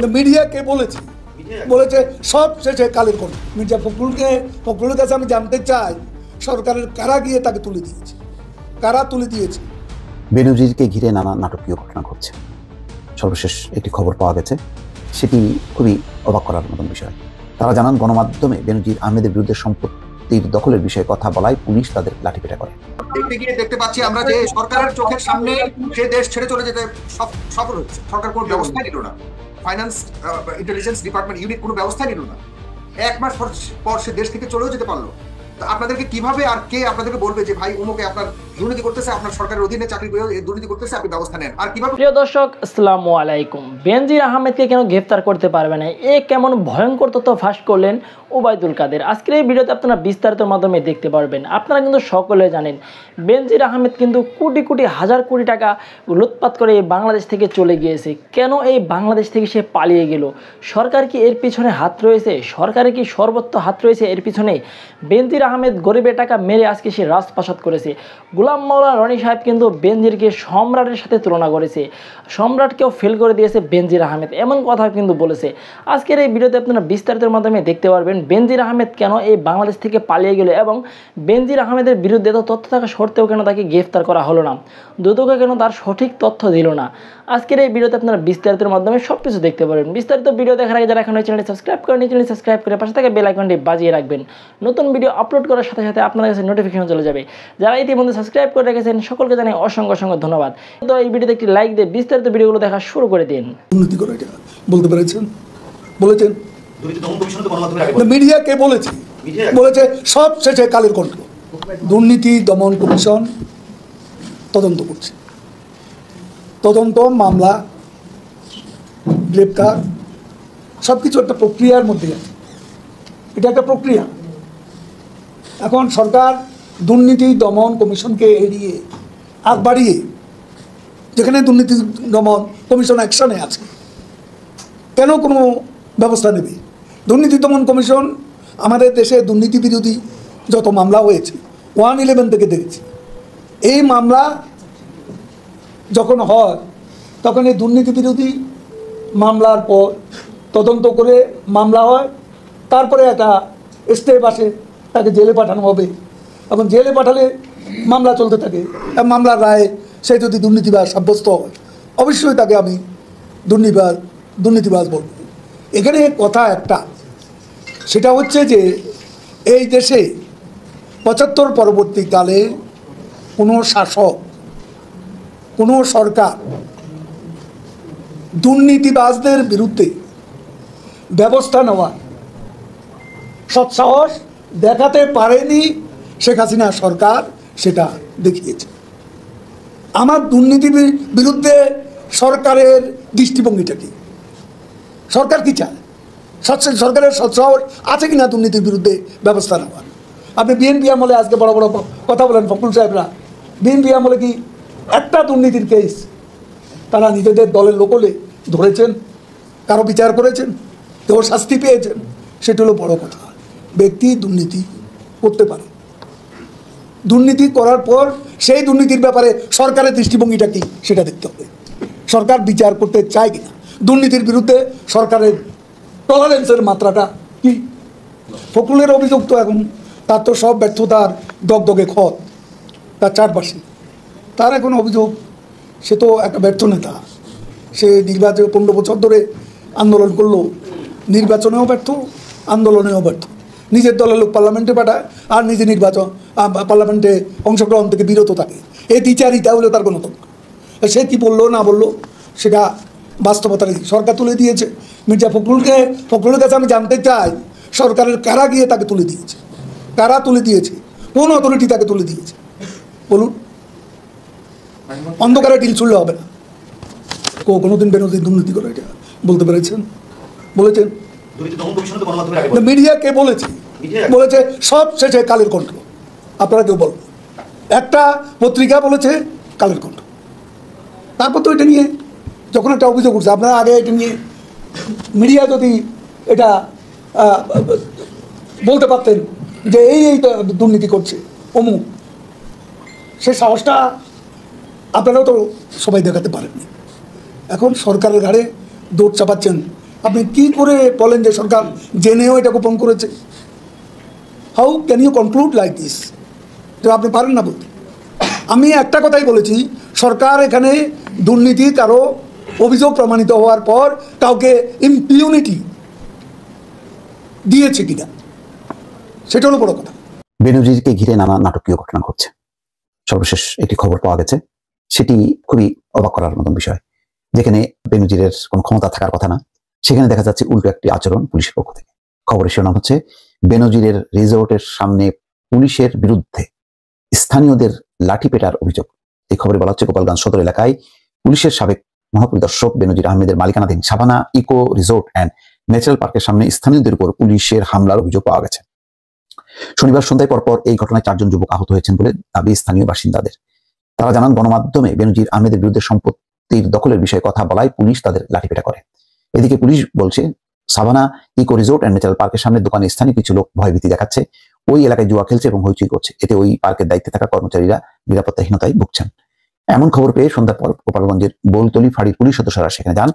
Media কে বলেছে বলেছে সব শেষে কালের কোণ। মির্জা ফখরুলের কাছে আমি জানতে চাই সরকারের কারা গিয়ে তাকে তুলে দিয়েছে, কারা তুলে দিয়েছে। বেনজিরকে ঘিরে নানা নাটকীয় ঘটনা ঘটছে। সর্বশেষ একটি খবর পাওয়া গেছে, সেটি খুবই অবাক করার মতন বিষয়। তারা জানান গণমাধ্যমে বেনজির আহমেদের বিরুদ্ধে সম্পত্তির দখলের বিষয়ে কথা বলায় পুলিশ তাদের লাঠিপেটা করে। একদিকে দেখতে পাচ্ছি আমরা যে সরকারের চোখের সামনে সে দেশ ছেড়ে চলে যেতে সফল হচ্ছে, সরকার কোনো ব্যবস্থা নিল না, ফাইন্যান্স ইন্টেলিজেন্স ডিপার্টমেন্ট ইউনিট কোনো ব্যবস্থা নিল না। 1 মাস পর সে দেশ থেকে চলেও যেতে পারলো। আপনাদেরকে কিভাবে আর কে আপনাদেরকে বলবে যে ভাই উমুকে আপনার দুর্নীতি করতেছে, আপনার সরকারের অধীনে চাকরি করে দুর্নীতি করতেছে, আপনি ব্যবস্থা নেন? আর কিভাবে? প্রিয় দর্শক, আসসালামু আলাইকুম। বেনজির আহমেদকে কেন গ্রেফতার করতে পারবে না, এ কেমন ভয়ঙ্কর তথ্য ফাঁস করলেন ওবায়দুল কাদের। আজকের এই ভিডিওতে আপনারা বিস্তারিত মাধ্যমে দেখতে পারবেন। আপনারা কিন্তু সকলে জানেন বেনজির আহমেদ কিন্তু কোটি কোটি হাজার কোটি টাকা লুটপাট করে এই বাংলাদেশ থেকে চলে গিয়েছে। কেন এই বাংলাদেশ থেকে সে পালিয়ে গেল? সরকার কি এর পিছনে হাত রয়েছে? সরকারের কি সর্বত্র হাত রয়েছে এর পিছনে? বেনজির আহমেদ গরিবের টাকা মেরে আজকে সে রাজপ্রাসাদ করেছে। গোলাম মাওলা রনি সাহেব কিন্তু বেনজিরকে সম্রাটের সাথে তুলনা করেছে, সম্রাটকেও ফেল করে দিয়েছে বেনজির আহমেদ, এমন কথা কিন্তু বলেছে। আজকের এই ভিডিওতে আপনারা বিস্তারিতের মাধ্যমে দেখতে পারবেন বেনজির আহমেদ কেন এই বাংলাদেশ থেকে পালিয়ে গেল এবং বেনজির আহমেদের বিরুদ্ধে এত তথ্য থাকা সত্ত্বেও কেন তাকে গ্রেফতার করা হলো না, দুদক কেন তার সঠিক তথ্য দিল না। আজকের এই ভিডিওতে আপনারা বিস্তারিতের মাধ্যমে সব কিছু দেখতে পারবেন। বিস্তারিত ভিডিও দেখার আগে যারা এখন এই চ্যানেলটি সাবস্ক্রাইব করেন, এই চ্যানেলটি সাবস্ক্রাইব করে পাশে থাকা বেল আইকনটি বাজিয়ে রাখবেন। নতুন ভিডিও আপলোড করার সাথে সাথে আপনাদের কাছে নোটিফিকেশন চলে যাবে। যারা ইতিমধ্যে সাবস্ক্রাইব করে রেখেছেন সকলকে জানাই অসংখ্য অসংখ্য ধন্যবাদ। তো এই ভিডিওতে একটি লাইক দিয়ে বিস্তারিত ভিডিওগুলো দেখা শুরু করে দিন। দুর্নীতি করে এটা বলতে পেরেছেন, বলেছেন মিডিয়া কে বলেছে বলেছে সব শেষে কালের কণ্ঠ। দুর্নীতি দমন কমিশন তদন্ত করছে, তদন্ত মামলা গ্রেপ্তার সবকিছু একটা প্রক্রিয়ার মধ্যে আছে। এটা একটা প্রক্রিয়া। এখন সরকার দুর্নীতি দমন কমিশনকে এড়িয়ে আগ বাড়িয়ে, যেখানে দুর্নীতি দমন কমিশন অ্যাকশনে আছে, কেন কোনো ব্যবস্থা নেবে? দুর্নীতি দমন কমিশন আমাদের দেশে দুর্নীতি বিরোধী যত মামলা হয়েছে 111 থেকে দেখেছি। এই মামলা যখন হয় তখন এই দুর্নীতি বিরোধী মামলার পর তদন্ত করে মামলা হয়, তারপরে একটা স্টেপ আসে, তাকে জেলে পাঠানো হবে। এখন জেলে পাঠালে মামলা চলতে থাকে, মামলার রায়ে সে যদি দুর্নীতিবাজ সাব্যস্ত হয় অবশ্যই তাকে আমি দুর্নীতিবাজ বলব। এখানে কথা একটা, সেটা হচ্ছে যে এই দেশে 75 পরবর্তীকালে কোনো শাসক, কোনো সরকার দুর্নীতিবাজদের বিরুদ্ধে ব্যবস্থা নেওয়া সৎসাহস দেখাতে পারেনি। শেখ হাসিনা সরকার সেটা দেখিয়েছে। আমার দুর্নীতির বিরুদ্ধে সরকারের দৃষ্টিভঙ্গিটা কি? সরকার কি চায়? সরকারের সৎসাহস আছে কিনা দুর্নীতির বিরুদ্ধে ব্যবস্থা নেওয়ার? আপনি বিএনপি আমলে আজকে বড় বড় কথা বলেন ফখরুল সাহেবরা, বিএনপি আমলে কি একটা দুর্নীতির কেস তারা নিজেদের দলের লোকলে ধরেছেন, কারো বিচার করেছেন, কেউ শাস্তি পেয়েছেন? সেটা হলো বড় কথা। ব্যক্তি দুর্নীতি করতে পারে, দুর্নীতি করার পর সেই দুর্নীতির ব্যাপারে সরকারের দৃষ্টিভঙ্গিটা কি সেটা দেখতে হবে। সরকার বিচার করতে চায় কিনা, দুর্নীতির বিরুদ্ধে সরকারের টলারেন্সের মাত্রাটা কি? ফখরুলের অভিযোগ তো এখন তার তো সব ব্যর্থতার দগদগে খত তার চারপাশে। তার এখন অভিযোগ সে তো একটা ব্যর্থ নেতা। সে নির্বাচনে 15 বছর ধরে আন্দোলন করলো, নির্বাচনেও ব্যর্থ, আন্দোলনেও ব্যর্থ। নিজের দলের লোক পার্লামেন্টে পাঠায় আর নিজে পার্লামেন্টে অংশগ্রহণ থেকে বিরত থাকে। এই দ্বিচারিতা হলো তার গণতন্ত্র। সে কি বললো না বললো সেটা বাস্তবতার সরকার তুলে দিয়েছে। মির্জা ফখরুলের কাছে আমি জানতে চাই সরকারের কারা গিয়ে তাকে তুলে দিয়েছে, কারা তুলে দিয়েছে, কোন অথরিটি তাকে তুলে দিয়েছে বলুন? অন্ধকারে ঢিল ছুড়লে হবে না। কোনোদিন বেনজির দুর্নীতি করে এটা বলতে পেরেছেন, বলেছেন? মিডিয়া কে বলেছে বলেছে সব শেষে কালের কণ্ঠ। আপনারা কেউ বলবেন, একটা পত্রিকা বলেছে কালের কণ্ঠ। তারপর তো এটা নিয়ে যখন একটা অভিযোগ উঠছে, আপনারা আগে এটা নিয়ে মিডিয়া যদি এটা বলতে পারতেন যে এই দুর্নীতি করছে অমুক, সে সাহসটা আপনারাও তো সবাই দেখাতে পারেননি। এখন সরকারের ঘাড়ে দৌড় চাপাচ্ছেন আপনি কি করে বলেন যে সরকার জেনেও এটা গোপন করেছে? How can you conclude like this? আপনি পারেন না বলতে। আমি একটা কথাই বলেছি, সরকার এখানে দুর্নীতি কারো অভিযোগ প্রমাণিত হওয়ার পর কাউকে ইম্পিউনিটি দিয়েছে কিনা, সেটা হলো বড় কথা। বেনজিরকে ঘিরে নানা নাটকীয় ঘটনা ঘটছে। সর্বশেষ একটি খবর পাওয়া গেছে, সেটি খুবই অবাক করার মতন বিষয়। যেখানে বেনজিরের কোনো ক্ষমতা থাকার কথা না, সেখানে দেখা যাচ্ছে উল্টো একটি আচরণ পুলিশের পক্ষ থেকে। খবরের শিরোনাম হচ্ছে, বেনজিরের রিসোর্টের সামনে পুলিশের বিরুদ্ধে স্থানীয়দের লাঠি পেটার অভিযোগ। এই খবরে বলা হচ্ছে, গোপালগঞ্জ সদর এলাকায় পুলিশের সাবেক মহাপরিদর্শক বেনজির আহমেদের মালিকানাধীন Savanna Eco Resort and Natural পার্কের সামনে স্থানীয়দের উপর পুলিশের হামলার অভিযোগ পাওয়া গেছে। শনিবার সন্ধ্যায় পরপর এই ঘটনায় 4 জন যুবক আহত হয়েছেন বলে দাবি স্থানীয় বাসিন্দাদের। তারা জানান, গণমাধ্যমে বেনজির আহমেদের বিরুদ্ধে সম্পত্তির দখলের বিষয়ে কথা বলায় পুলিশ তাদের লাঠিপেটা করে। এদিকে পুলিশ বলছে, Savanna Eco Resort and Natural পার্কের সামনে দোকানে স্থানীয় কিছু লোক ভয়ভীতি দেখাচ্ছে, ওই এলাকায় জুয়া খেলছে এবং হইচই করছে। এতে ওই পার্কের দায়িত্বে থাকা কর্মচারীরা নিরাপত্তাহীনতায় ভুগছেন। এমন খবর পেয়ে সন্ধ্যার পর গোপালগঞ্জের বোলতলি ফাঁড়ির পুলিশ সদস্যরা সেখানে যান।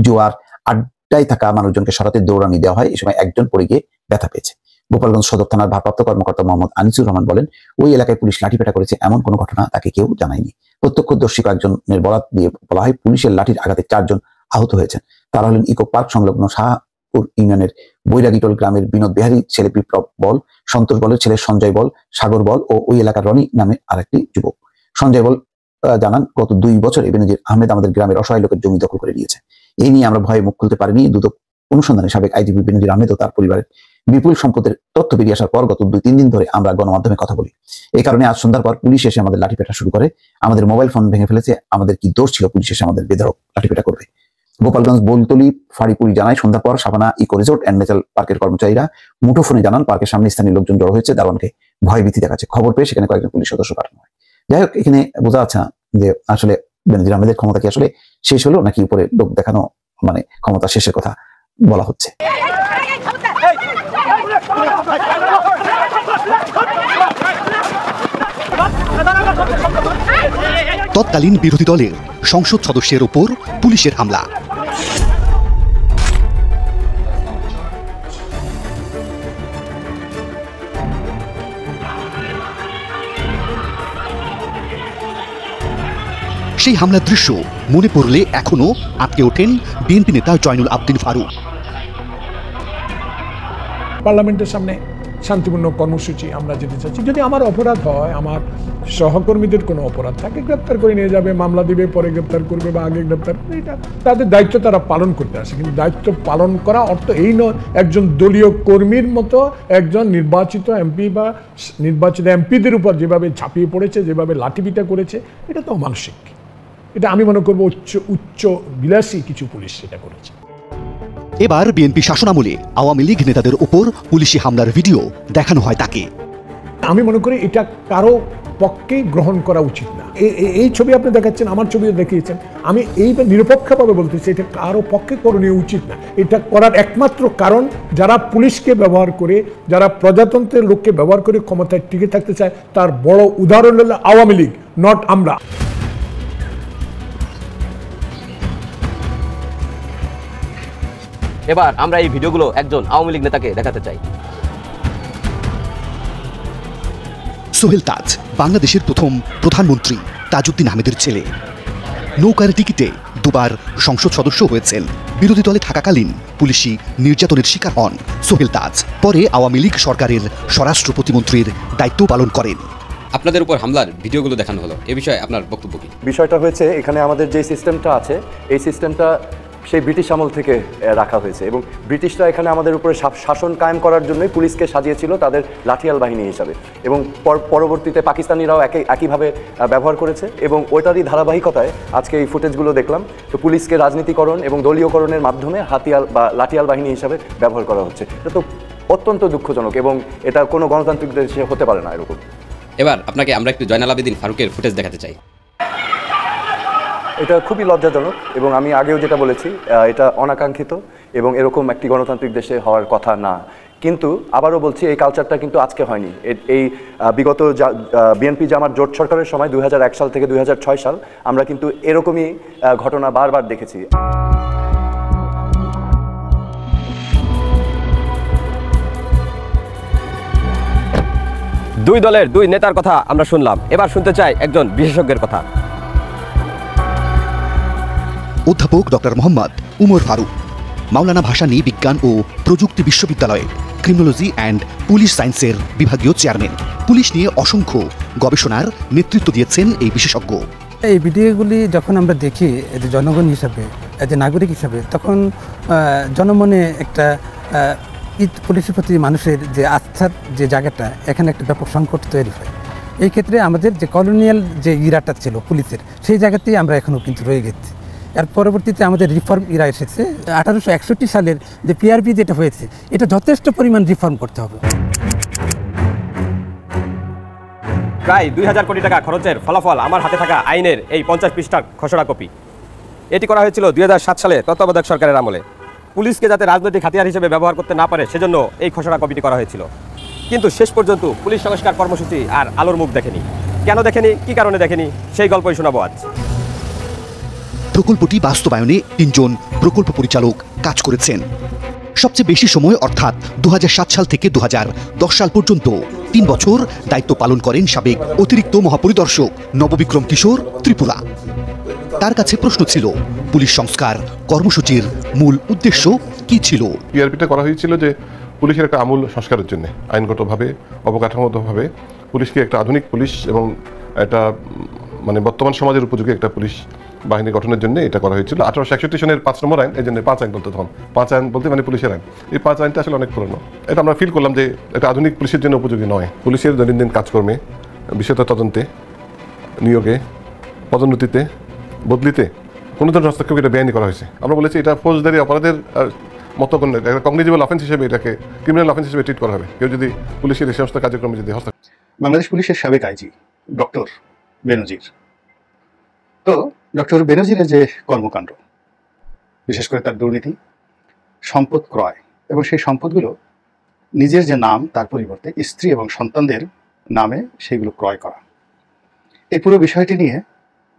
জুয়ার আড্ডায় থাকা মানুষজনকে সরাতে দৌড়ানি দেওয়া হয়। এই সময় একজন পড়ে গিয়ে ব্যথা পেয়েছে। গোপালগঞ্জ সদর থানার ভারপ্রাপ্ত কর্মকর্তা মোহাম্মদ আনিসুর রহমান বলেন, ওই এলাকায় পুলিশ লাঠিপেটা করেছে এমন কোনো ঘটনা তাকে কেউ জানায়নি। প্রত্যক্ষদর্শী কয়েকজনের বরাত দিয়ে বলা হয়, পুলিশের লাঠির আঘাতে 4 জন আহত হয়েছেন। তারা হলেন ইকো পার্ক সংলগ্ন শাহপুর ইউনিয়নের বৈরাগীটোল গ্রামের বিনোদ বিহারী ছেলে বিপ্লব বল, সন্তোষ বলের ছেলে সঞ্জয় বল, সাগর বল ও ওই এলাকার রনি নামে আরেকটি যুবক। সঞ্জয় বল জানান, গত 2 বছরে বেনজির আহমেদ আমাদের গ্রামের অসহায় লোকের জমি দখল করে নিয়েছে। এই নিয়ে আমরা ভয়ে মুখ খুলতে পারিনি। দুদক অনুসন্ধানে সাবেক আইজিপি বেনজির আহমেদ ও তার পরিবারের বিপুল সম্পদের তথ্য বেরিয়ে আসার পর গত 2-3 দিন ধরে আমরা গণমাধ্যমে কথা বলি। এই কারণে আজ সন্ধ্যার পর পুলিশ এসে আমাদের লাঠিপেটা শুরু করে। আমাদের মোবাইল ফোন ভেঙে ফেলেছে। আমাদের কি দোষ ছিল পুলিশ এসে আমাদের বেধড়ক লাঠিপেটা করবে? গোপালগঞ্জ বোলতলি ফাঁড়িপুরি জানায়, সন্ধ্যার পর Savanna Eco Resort and Natural পার্কের কর্মচারীরা মুঠোফোনে জানান, পার্কের সামনে স্থানীয় লোকজন জড়ো হয়েছে, দারোয়ানকে ভয়ভীতি দেখাচ্ছে। খবর পেয়ে সেখানে কয়েকজন পুলিশ সদস্য পাঠানো হয়। যাই হোক, এখানে বোঝা যাচ্ছে না যে আসলে বেনজির আহমেদের ক্ষমতা কি আসলে শেষ হলো, নাকি উপরে লোক দেখানো মানে ক্ষমতা শেষের কথা বলা হচ্ছে। তৎকালীন বিরোধী দলের সংসদ সদস্যের উপর পুলিশের হামলা। সেই হামলার দৃশ্য মনে পড়লে এখনো আটকে ওঠেন বিএনপি নেতা জয়নুল আবদিন ফারুক। পার্লামেন্টের সামনে শান্তিপূর্ণ কর্মসূচি আমরা যেতে চাচ্ছি। যদি আমার অপরাধ হয়, আমার সহকর্মীদের কোনো অপরাধ থাকে, গ্রেপ্তার করে নিয়ে যাবে, মামলা দিবে, পরে গ্রেপ্তার করবে বা আগে গ্রেপ্তার করবে, এটা তাদের দায়িত্ব, তারা পালন করতে আসে। কিন্তু দায়িত্ব পালন করা অর্থ এই নয় একজন দলীয় কর্মীর মতো একজন নির্বাচিত এমপি বা নির্বাচিত এমপিদের উপর যেভাবে ঝাঁপিয়ে পড়েছে, যেভাবে লাঠিপিটা করেছে, এটা তো অমানসিক। এটা আমি মনে করবো উচ্চ বিলাসী কিছু পুলিশ সেটা করেছে। এবার বিএনপি শাসনামলে আওয়ামী লীগ নেতাদের উপর পুলিশি হামলার ভিডিও দেখানো হয় তাকে। আমি মনে করি এটা কারো পক্ষেই গ্রহণ করা উচিত না। এই ছবি আপনি দেখাচ্ছেন, আমার ছবিও দেখিয়েছেন, আমি এই নিরপেক্ষভাবে বলতেছি এটা কারো পক্ষে করণীয় উচিত না। এটা করার একমাত্র কারণ যারা পুলিশকে ব্যবহার করে, যারা প্রজাতন্ত্রের লোককে ব্যবহার করে ক্ষমতায় টিকে থাকতে চায়, তার বড় উদাহরণ হলো আওয়ামী লীগ, নট আমরা। এবার আমরা এই ভিডিওগুলো একজন আওয়ামী লীগ নেতাকে দেখাতে চাই। সোহেল তাজ বাংলাদেশের প্রথম প্রধানমন্ত্রী তাজউদ্দিন আহমেদের ছেলে। নৌকার টিকিটে 2বার সংসদ সদস্য হয়েছেন। বিরোধী দলে থাকাকালীন পুলিশি নির্যাতনের শিকার হন সোহেল তাজ। পরে আওয়ামী লীগ সরকারের স্বরাষ্ট্র প্রতিমন্ত্রীর দায়িত্ব পালন করেন। আপনাদের উপর হামলার ভিডিওগুলো দেখানো হলো, এ বিষয়ে আপনার বক্তব্য কি? বিষয়টা হয়েছে, এখানে আমাদের যে সিস্টেমটা আছে, এই সিস্টেমটা সেই ব্রিটিশ আমল থেকে রাখা হয়েছে এবং ব্রিটিশরা এখানে আমাদের উপরে শাসন কায়েম করার জন্যই পুলিশকে সাজিয়েছিল তাদের লাঠিয়াল বাহিনী হিসাবে, এবং পরবর্তীতে পাকিস্তানিরাও একইভাবে ব্যবহার করেছে এবং ওইটারই ধারাবাহিকতায় আজকে এই ফুটেজগুলো দেখলাম। তো পুলিশকে রাজনীতিকরণ এবং দলীয়করণের মাধ্যমে হাতিয়াল বা লাঠিয়াল বাহিনী হিসাবে ব্যবহার করা হচ্ছে। এটা তো অত্যন্ত দুঃখজনক এবং এটা কোনো গণতান্ত্রিক দেশে হতে পারে না এরকম। এবার আপনাকে আমরা একটু জয়নাল আবেদিন ফারুকের ফুটেজ দেখাতে চাই। এটা খুবই লজ্জাজনক এবং আমি আগেও যেটা বলেছি, এটা অনাকাঙ্ক্ষিত এবং এরকম একটি গণতান্ত্রিক দেশে হওয়ার কথা না। কিন্তু আবারও বলছি, এই কালচারটা কিন্তু আজকে হয়নি। এই বিগত বিএনপি জামাত জোট সরকারের সময় 2001 সাল থেকে 2006 সাল আমরা কিন্তু এরকমই ঘটনা বারবার দেখেছি। দুই দলের দুই নেতার কথা আমরা শুনলাম, এবার শুনতে চাই একজন বিশেষজ্ঞের কথা। অধ্যাপক ডক্টর মোহাম্মদ উমর ফারুক, মাওলানা ভাসানী বিজ্ঞান ও প্রযুক্তি বিশ্ববিদ্যালয়ে ক্রিমিনোলজি অ্যান্ড পুলিশ সায়েন্সের বিভাগীয় চেয়ারম্যান। পুলিশ নিয়ে অসংখ্য গবেষণার নেতৃত্ব দিয়েছেন এই বিশেষজ্ঞ। এই ভিডিওগুলি যখন আমরা দেখি এজ এ জনগণ হিসাবে, এজ এ নাগরিক হিসাবে, তখন জনমনে একটা পুলিশের প্রতি মানুষের যে আস্থার যে জায়গাটা, এখানে একটা ব্যাপক সংকট তৈরি হয়। এই ক্ষেত্রে আমাদের যে কলোনিয়াল যে ইরাটা ছিল পুলিশের, সেই জায়গাতেই আমরা এখনও কিন্তু রয়ে গেছি। এর পরবর্তীতে আমাদের রিফর্ম ইরা এসেছে। 1861 সালের যে পিআরবি যেটা হয়েছে, এটা যথেষ্ট পরিমাণ রিফর্ম করতে হবে। প্রায় 2000 কোটি টাকা খরচের ফলাফল আমার হাতে থাকা আইনের এই 50 পৃষ্ঠার খসড়া কপি। এটি করা হয়েছিল 2007 সালে তত্ত্বাবধায়ক সরকারের আমলে। পুলিশকে যাতে রাজনৈতিক হাতিয়ার হিসেবে ব্যবহার করতে না পারে, সেজন্য এই খসড়া কপিটি করা হয়েছিল। কিন্তু শেষ পর্যন্ত পুলিশ সংস্কার কর্মসূচি আর আলোর মুখ দেখেনি। কেন দেখেনি, কি কারণে দেখেনি, সেই গল্পই শোনাবো আজ। প্রকল্পটি বাস্তবায়নে 3 জন প্রকল্প পরিচালক কাজ করেছেন। সবচেয়ে বেশি সময় অর্থাৎ 2007 সাল থেকে 2010 সাল পর্যন্ত 3 বছর দায়িত্ব পালন করেন সাবেক অতিরিক্ত মহাপরিদর্শক নববিক্রম কিশোর ত্রিপুরা। তার কাছে প্রশ্ন ছিল, পুলিশ সংস্কার কর্মসূচির মূল উদ্দেশ্য কি ছিল? পিআরপিটা করা হয়েছিল যে পুলিশের একটা আমূল সংস্কারের জন্য, আইনগতভাবে অবকাঠামোগতভাবে পুলিশকে একটা আধুনিক পুলিশ এবং একটা মানে বর্তমান সমাজের উপযোগী একটা পুলিশ বাহিনী গঠনের জন্য এটা করা হয়েছিল। 1861 সনের 5 নম্বর আইন, এই জন্য 5 আইন বলতে, তখন 5 আইন বলতে মানে পুলিশের আইন। এই 5 আইনটা আসলে অনেক পুরনো। এটা আমরা ফিল করলাম যে এটা আধুনিক পুলিশের জন্য উপযোগী নয়। পুলিশের দৈনন্দিন কাজকর্মে, বিশেষত তদন্তে, নিয়োগে, পদোন্নতিতে, বদলিতে কোনো ধরনের হস্তক্ষেপ এটা বেআইনি করা হয়েছে। আমরা বলেছি এটা ফৌজদারি অপরাধের মতো কোনো কগনিজেবল অফেন্স হিসেবে এটাকে ক্রিমিনাল অফেন্স হিসেবে ট্রিট করা হবে কেউ যদি পুলিশের এই সমস্ত কার্যক্রমে যদি হস্তক্ষেপ। বাংলাদেশ পুলিশের সাবেক আইজি ডক্টর বেনজির, তো ডক্টর বেনজিরের যে কর্মকাণ্ড, বিশেষ করে তার দুর্নীতি, সম্পদ ক্রয় এবং সেই সম্পদগুলো নিজের যে নাম তার পরিবর্তে স্ত্রী এবং সন্তানদের নামে সেগুলো ক্রয় করা, এই পুরো বিষয়টি নিয়ে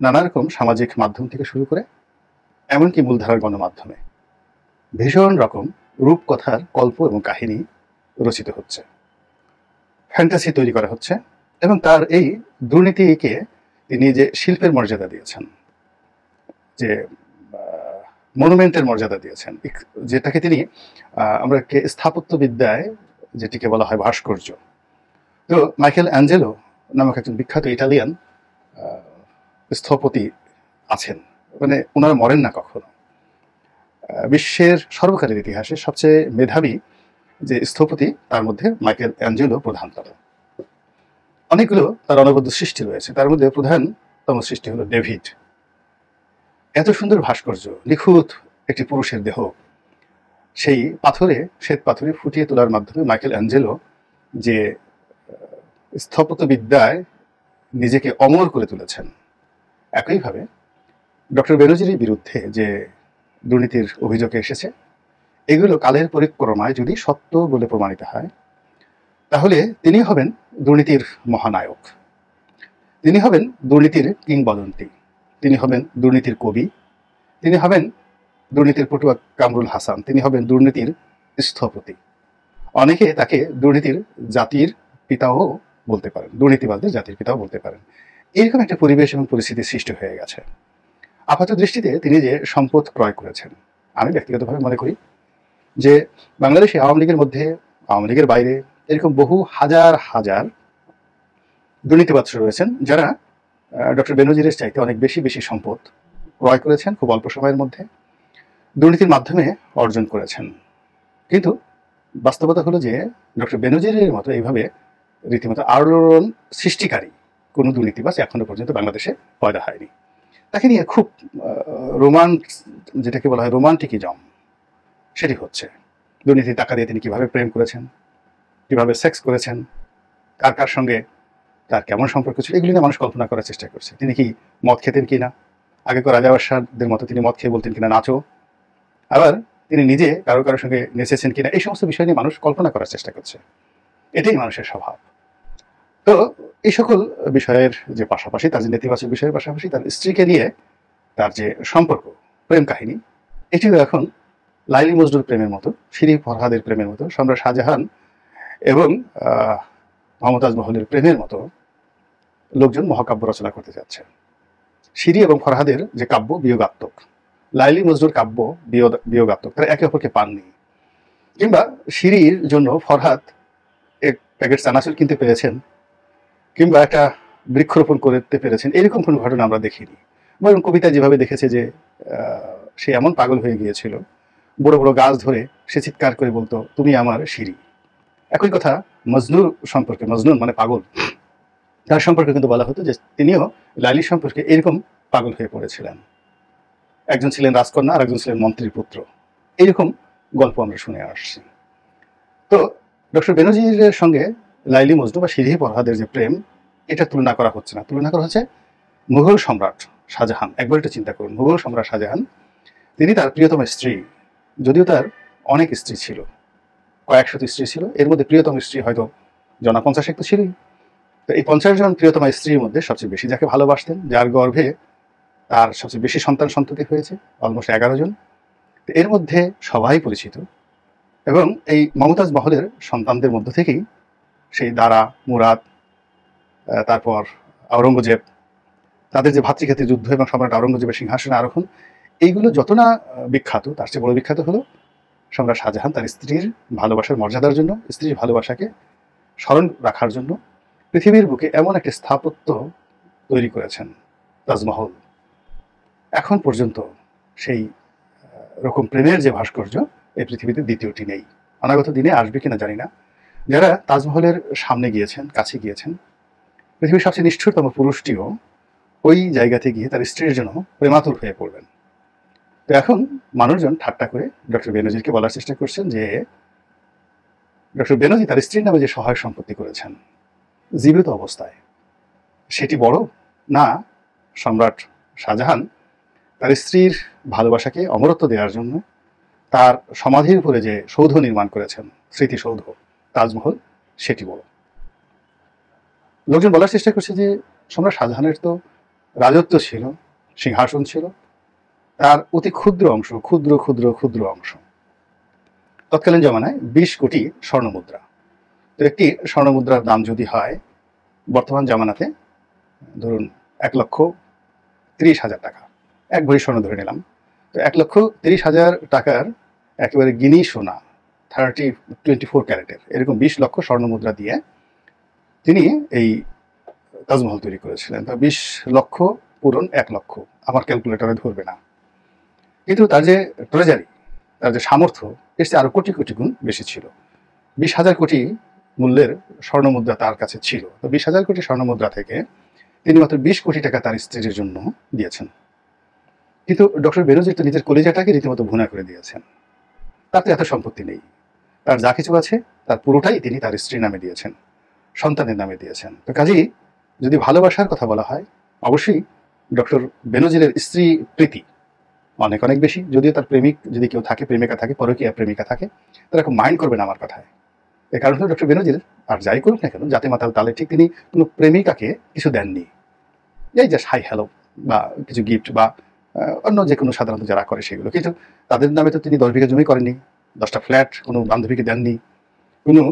নানা রকম সামাজিক মাধ্যম থেকে শুরু করে এমনকি মূলধারার গণমাধ্যমে ভীষণ রকম রূপকথার গল্প এবং কাহিনী রচিত হচ্ছে, ফ্যান্টাসি তৈরি করা হচ্ছে। এবং তার এই দুর্নীতিকে তিনি যে শিল্পের মর্যাদা দিয়েছেন, যে মনুমেন্টের মর্যাদা দিয়েছেন, যেটাকে তিনি আমরা স্থাপত্যবিদ্যায় যেটিকে বলা হয় ভাস্কর্য। তো মাইকেল অ্যাঞ্জেলো নামক একজন বিখ্যাত ইটালিয়ান স্থপতি আছেন, মানে ওনারা মরেন না কখনো। বিশ্বের সর্বকালের ইতিহাসে সবচেয়ে মেধাবী যে স্থপতি, তার মধ্যে মাইকেল অ্যাঞ্জেলো প্রধানতম। অনেকগুলো তার অনবদ্য সৃষ্টি রয়েছে, তার মধ্যে প্রধানতম সৃষ্টি হলো ডেভিড। এত সুন্দর ভাস্কর্য, নিখুঁত একটি পুরুষের দেহ, সেই পাথরে, শ্বেত পাথরে ফুটিয়ে তোলার মাধ্যমে মাইকেল অ্যাঞ্জেলো যে স্থপত্যবিদ্যায় নিজেকে অমর করে তুলেছেন। একইভাবে ডক্টর বেনজিরের বিরুদ্ধে যে দুর্নীতির অভিযোগ এসেছে, এগুলো কালের পরিক্রমায় যদি সত্য বলে প্রমাণিত হয়, তাহলে তিনি হবেন দুর্নীতির মহানায়ক, তিনি হবেন দুর্নীতির কিংবদন্তি, তিনি হবেন দুর্নীতির কবি, তিনি হবেন দুর্নীতির পটুয়া কামরুল হাসান, তিনি হবেন দুর্নীতির স্থপতি। অনেকে তাকে দুর্নীতির জাতির পিতাও বলতে পারেন, দুর্নীতিবাদদের জাতির পিতাও বলতে পারেন। এরকম একটা পরিবেশ এবং পরিস্থিতি সৃষ্টি হয়ে গেছে। আপাত দৃষ্টিতে তিনি যে সম্পদ ক্রয় করেছেন, আমি ব্যক্তিগতভাবে মনে করি যে বাংলাদেশে আওয়ামী লীগের মধ্যে, আওয়ামী লীগের বাইরে এরকম বহু হাজার হাজার দুর্নীতিবাদ রয়েছেন, যারা ডক্টর বেনজিরের চাইতে অনেক বেশি বেশি সম্পদ ক্রয় করেছেন খুব অল্প সময়ের মধ্যে, দুর্নীতির মাধ্যমে অর্জন করেছেন। কিন্তু বাস্তবতা হলো যে ডক্টর বেনজিরের মতো এইভাবে রীতিমতো আলোড়ন সৃষ্টিকারী কোনো দুর্নীতিবাজ এখনো পর্যন্ত বাংলাদেশে পয়দা হয়নি। তাকে নিয়ে খুব যেটাকে বলা হয় রোমান্টিকিজম, সেটি হচ্ছে দুর্নীতির টাকা দিয়ে তিনি কিভাবে প্রেম করেছেন, কিভাবে সেক্স করেছেন, কার কার সঙ্গে তার কেমন সম্পর্ক ছিল, এগুলি নিয়ে মানুষ কল্পনা করার চেষ্টা করছে। তিনি কি মদ খেতেন কিনা, আগেকার রাজা বাদশাহদের মতো তিনি মদ খেয়ে বলতেন কিনা নাচো, আবার তিনি নিজে কারোর সঙ্গে নেচেছেন কিনা, এই সমস্ত বিষয় নিয়ে মানুষ কল্পনা করার চেষ্টা করছে। এটাই মানুষের স্বভাব। তো এই সকল বিষয়ের যে পাশাপাশি, তার যে নেতিবাচক বিষয়ের পাশাপাশি তার স্ত্রীকে নিয়ে তার যে সম্পর্ক, প্রেম কাহিনী, এটিও এখন লাইলি মজনুর প্রেমের মতো, শিরি ফরহাদের প্রেমের মতো, সম্রাট শাহজাহান এবং মমতাজ মহলের প্রেমের মতো লোকজন মহাকাব্য রচনা করতে যাচ্ছে। শিরি এবং ফরহাদের যে কাব্য বিয়োগাত্মক, লাইলি মজনুর কাব্য বিয়োগাত্মক, তারা একে অপরকে পাননি। কিংবা শিরির জন্য ফরহাদ এক প্যাকেট চানাচুর কিনতে পেরেছেন, কিংবা একটা বৃক্ষরোপণ করতে পেরেছেন, এরকম কোনো ঘটনা আমরা দেখিনি। বরং কবিতা যেভাবে দেখেছে যে সে এমন পাগল হয়ে গিয়েছিল, বড় বড় গাছ ধরে সে চিৎকার করে বলতো, তুমি আমার শিরি। একই কথা মজনুর সম্পর্কে, মজনুন মানে পাগল, তার সম্পর্কে কিন্তু বলা হতো যে তিনিও লাইলি সম্পর্কে এরকম পাগল হয়ে পড়েছিলেন। একজন ছিলেন রাজকন্যা আর একজন ছিলেন মন্ত্রীর পুত্র, এইরকম গল্প আমরা শুনে আসছি। তো ডক্টর বেনজিরের সঙ্গে লাইলি মজনু বা শিরি ফরহাদের যে প্রেম, এটা তুলনা করা হচ্ছে না, তুলনা করা হচ্ছে মুঘল সম্রাট শাহজাহান। একবার এটা চিন্তা করুন, মুঘল সম্রাট শাহজাহান, তিনি তার প্রিয়তম স্ত্রী, যদিও তার অনেক স্ত্রী ছিল, কয়েকশত স্ত্রী ছিল, এর মধ্যে প্রিয়তম স্ত্রী হয়তো 50 তো ছিলই। তো এই 50 জন প্রিয়তমা স্ত্রীর মধ্যে সবচেয়ে বেশি যাকে ভালোবাসতেন, যার গর্ভে তার সবচেয়ে বেশি সন্ততি হয়েছে, অলমোস্ট 11 জন, তো এর মধ্যে সবাই পরিচিত। এবং এই মমতাজ মহলের সন্তানদের মধ্য থেকেই সেই দারা, মুরাদ, তারপর আওরঙ্গজেব, তাদের যে ভাতৃঘাতী যুদ্ধ এবং সম্রাট আওরঙ্গজেবের সিংহাসনে আরোহণ, এইগুলো যত না বিখ্যাত, তার চেয়ে বড় বিখ্যাত হলো সম্রাট শাহজাহান তার স্ত্রীর ভালোবাসার মর্যাদার জন্য, স্ত্রীর ভালোবাসাকে স্মরণ রাখার জন্য পৃথিবীর বুকে এমন একটা স্থাপত্য তৈরি করেছেন, তাজমহল। এখন পর্যন্ত সেই রকম প্রেমের যে ভাস্কর্য এই পৃথিবীতে দ্বিতীয়টি নেই। অনাগত দিনে আসবে কিনা জানি না। যারা তাজমহলের সামনে গিয়েছেন, কাছে গিয়েছেন, পৃথিবীর সবচেয়ে নিষ্ঠুরতম পুরুষটিও ওই জায়গাতে গিয়ে তার স্ত্রীর জন্য প্রেমাতুর হয়ে পড়বেন। তো এখন মানুষজন ঠাট্টা করে ডক্টর বেনজিরকে বলার চেষ্টা করছেন যে ডক্টর বেনজির তার স্ত্রীর নামে যে সহায় সম্পত্তি করেছেন জীবিত অবস্থায়, সেটি বড় না সম্রাট শাহজাহান তার স্ত্রীর ভালোবাসাকে অমরত্ব দেওয়ার জন্য তার সমাধির উপরে যে সৌধ নির্মাণ করেছেন, স্মৃতিসৌধ তাজমহল, সেটি বড়। লোকজন বলার চেষ্টা করছে যে সম্রাট শাহজাহানের তো রাজত্ব ছিল, সিংহাসন ছিল, তার অতি ক্ষুদ্র অংশ, ক্ষুদ্র ক্ষুদ্র ক্ষুদ্র অংশ তৎকালীন জমানায় 20 কোটি স্বর্ণমুদ্রা। তো একটি স্বর্ণমুদ্রার দাম যদি হয় বর্তমান জামানাতে ধরুন 1,30,000 টাকা, 1 ভরি স্বর্ণ ধরে নিলাম, তো 1,30,000 টাকার একেবারে গিনি সোনা 24 ক্যারেটের এরকম 20 লক্ষ স্বর্ণমুদ্রা দিয়ে তিনি এই তাজমহল তৈরি করেছিলেন। তো 20 লক্ষ পূরণ 1 লক্ষ, আমার ক্যালকুলেটরে ধরবে না, কিন্তু তার যে ট্রেজারি, তার যে সামর্থ্য, এর চেয়ে আরো কোটি কোটি গুণ বেশি ছিল। 20,000 কোটি মূল্যের স্বর্ণমুদ্রা তার কাছে ছিল। তো 20,000 কোটি স্বর্ণমুদ্রা থেকে তিনি মাত্র 20 কোটি টাকা তার স্ত্রীর জন্য দিয়েছেন। কিন্তু ডক্টর বেনজির তো নিজের কলিজাটাকে রীতিমতো ভুনা করে দিয়েছেন। তার তো এত সম্পত্তি নেই, তার যা কিছু আছে তার পুরোটাই তিনি তার স্ত্রীর নামে দিয়েছেন, সন্তানের নামে দিয়েছেন। তো কাজেই যদি ভালোবাসার কথা বলা হয়, অবশ্যই ডক্টর বেনজিরের স্ত্রী প্রীতি অনেক অনেক বেশি। যদিও তার প্রেমিক যদি কেউ থাকে, প্রেমিকা থাকে, পরকীয়া প্রেমিকা থাকে, তারা খুব মাইন্ড করবেন আমার কথায়। এই কারণ হলো ডক্টর বেনজির আর যাই করুক না কেন, জাতি মাতাল তালে, ঠিক তিনি কোনো প্রেমিকাকে কিছু দেননি, এই জাস্ট হাই হ্যালো বা কিছু গিফট বা অন্য যে কোনো সাধারণত যারা করে সেগুলো। কিন্তু তাদের নামে তো তিনি 10 বিঘা জমি করেননি, 10টা ফ্ল্যাট কোনো বান্ধবীকে দেননি, কোনো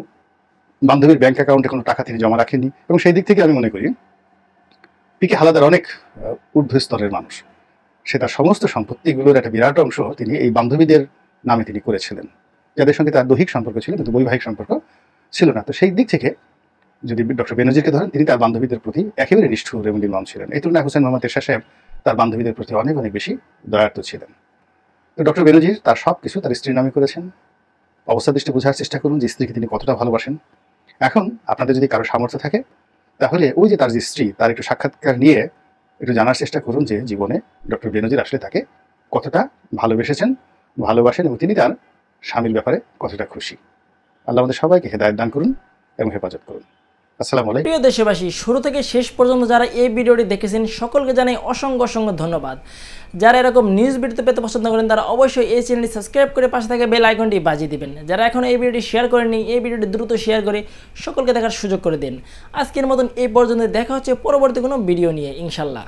বান্ধবীর ব্যাংক অ্যাকাউন্টে কোনো টাকা তিনি জমা রাখেননি। এবং সেই দিক থেকে আমি মনে করি পিকে হালাদার অনেক ঊর্ধ্ব স্তরের মানুষ, সে তার সমস্ত সম্পত্তিগুলোর একটা বিরাট অংশ তিনি এই বান্ধবীদের নামে তিনি করেছিলেন, যাদের সঙ্গে তার দৈহিক সম্পর্ক ছিল কিন্তু বৈবাহিক সম্পর্ক ছিল না। তো সেই দিক থেকে যদি ডক্টর বেনজিরকে ধরেন, তিনি তার বান্ধবীদের প্রতি একেবারে নিষ্ঠুর এবং নির্মম ছিলেন। এই তুলনায় হোসেন মোহাম্মদ এরশাদ সাহেব তার বান্ধবীদের প্রতি অনেক অনেক বেশি দয়ার্থ ছিলেন। তো ডক্টর বেনজির তার সব কিছু তার স্ত্রীর নামে করেছেন। অবস্থা দৃষ্টি বোঝার চেষ্টা করুন যে স্ত্রীকে তিনি কতটা ভালোবাসেন। এখন আপনাদের যদি কারো সামর্থ্য থাকে, তাহলে ওই যে তার যে স্ত্রী, তার একটু সাক্ষাৎকার নিয়ে একটু জানার চেষ্টা করুন যে জীবনে ডক্টর বেনজির আসলে তাকে কতটা ভালোবাসেন এবং তিনি তার স্বামীর ব্যাপারে কতটা খুশি। আল্লাহ আমাদের সবাইকে হেদায়েত দান করুন এবং হেফাজত করুন। আসসালামু আলাইকুম। প্রিয় দেশবাসী, শুরু থেকে শেষ পর্যন্ত যারা এই ভিডিওটি দেখেছেন সকলকে জানাই অসংখ্য অসংখ্য ধন্যবাদ। যারা এরকম নিউজ ভিডিও পেতে পছন্দ করেন তারা অবশ্যই এই চ্যানেলটি সাবস্ক্রাইব করে পাশে থাকা বেল আইকনটি বাজিয়ে দিবেন। যারা এখন এই ভিডিওটি শেয়ার করেননি, এই ভিডিওটি দ্রুত শেয়ার করে সকলকে দেখার সুযোগ করে দিন। আজকের মতন এই পর্যন্ত, দেখা হচ্ছে পরবর্তী কোনো ভিডিও নিয়ে ইনশাল্লাহ।